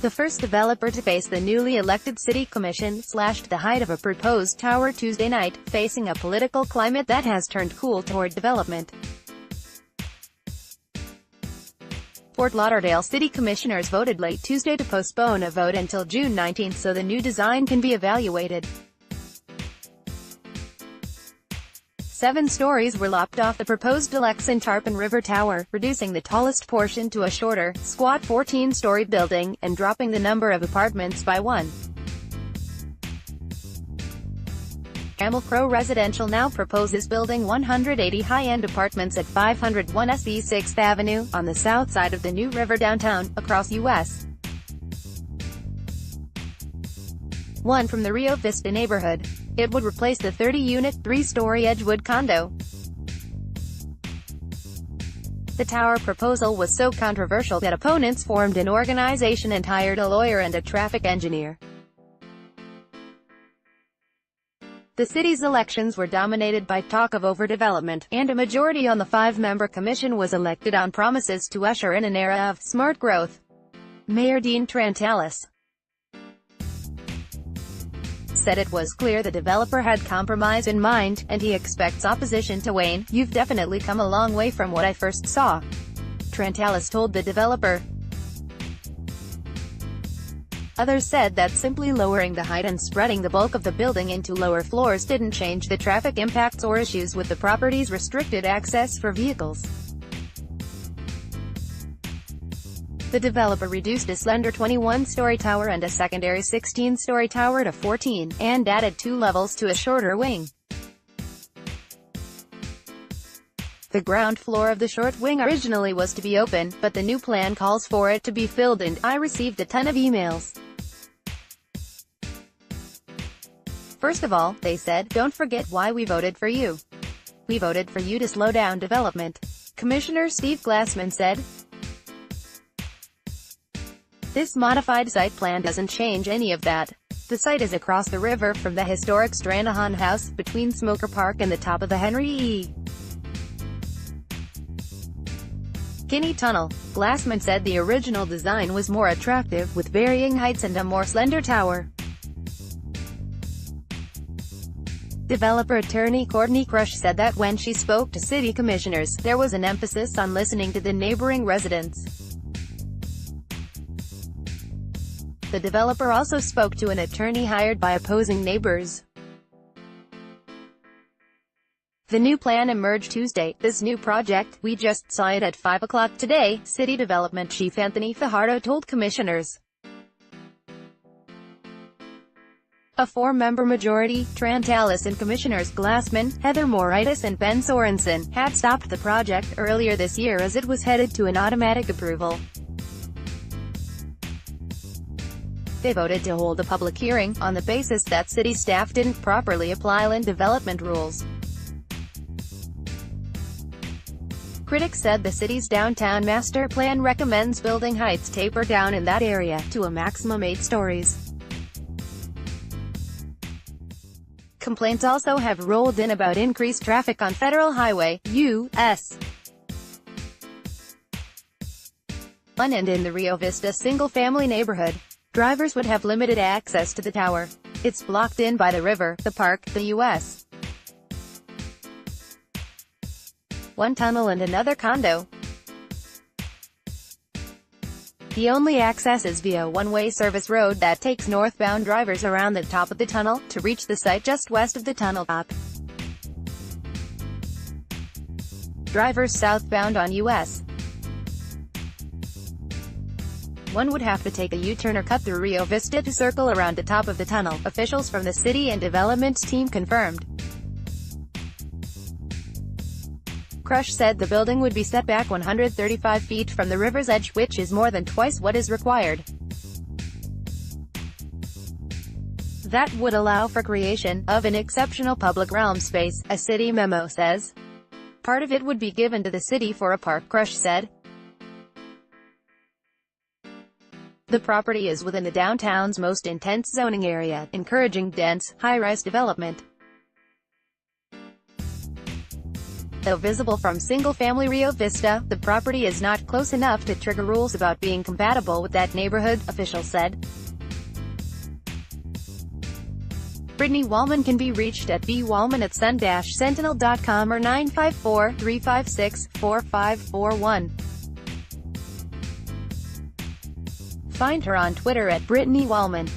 The first developer to face the newly elected city commission slashed the height of a proposed tower Tuesday night, facing a political climate that has turned cool toward development. Fort Lauderdale City Commissioners voted late Tuesday to postpone a vote until June 19 so the new design can be evaluated. 7 stories were lopped off the proposed Alexan-Tarpon River Tower, reducing the tallest portion to a shorter, squat 14-story building, and dropping the number of apartments by 1. Trammell Residential now proposes building 180 high-end apartments at 501 SE 6th Avenue, on the south side of the New River downtown, across U.S. 1 from the Rio Vista neighborhood. It would replace the 30-unit, 3-story Edgewood condo. The tower proposal was so controversial that opponents formed an organization and hired a lawyer and a traffic engineer. The city's elections were dominated by talk of overdevelopment, and a majority on the 5-member commission was elected on promises to usher in an era of smart growth. Mayor Dean Trantalis said it was clear the developer had compromise in mind, and he expects opposition to wane. "You've definitely come a long way from what I first saw," Trantalis told the developer. Others said that simply lowering the height and spreading the bulk of the building into lower floors didn't change the traffic impacts or issues with the property's restricted access for vehicles. The developer reduced a slender 21-story tower and a secondary 16-story tower to 14, and added 2 levels to a shorter wing. The ground floor of the short wing originally was to be open, but the new plan calls for it to be filled in. "I received a ton of emails. First of all, they said, 'Don't forget why we voted for you. We voted for you to slow down development,'" Commissioner Steve Glassman said. "This modified site plan doesn't change any of that. The site is across the river from the historic Stranahan House, between Smoker Park and the top of the Henry E. Kinney Tunnel." Glassman said the original design was more attractive, with varying heights and a more slender tower. Developer attorney Courtney Crush said that when she spoke to city commissioners, there was an emphasis on listening to the neighboring residents. The developer also spoke to an attorney hired by opposing neighbors. The new plan emerged Tuesday. "This new project, we just saw it at 5 o'clock today," City Development Chief Anthony Fajardo told commissioners. A 4-member majority, Trantalis and Commissioners Glassman, Heather Moraitis and Ben Sorensen, had stopped the project earlier this year as it was headed to an automatic approval. They voted to hold a public hearing, on the basis that city staff didn't properly apply land development rules. Critics said the city's downtown master plan recommends building heights taper down in that area, to a maximum 8 stories. Complaints also have rolled in about increased traffic on Federal Highway, U.S. 1 and in the Rio Vista single-family neighborhood. Drivers would have limited access to the tower. It's blocked in by the river, the park, the U.S. 1 tunnel and another condo. The only access is via a one-way service road that takes northbound drivers around the top of the tunnel, to reach the site just west of the tunnel top. Drivers southbound on U.S. 1 would have to take a U-turn or cut through Rio Vista to circle around the top of the tunnel, officials from the city and development team confirmed. Crush said the building would be set back 135 feet from the river's edge, which is more than twice what is required. That would allow for creation of an exceptional public realm space, a city memo says. Part of it would be given to the city for a park, Crush said. The property is within the downtown's most intense zoning area, encouraging dense, high-rise development. Though visible from single-family Rio Vista, the property is not close enough to trigger rules about being compatible with that neighborhood, officials said. Brittany Wallman can be reached at bwallman@sun-sentinel.com or 954-356-4541. Find her on Twitter at Brittany Wallman.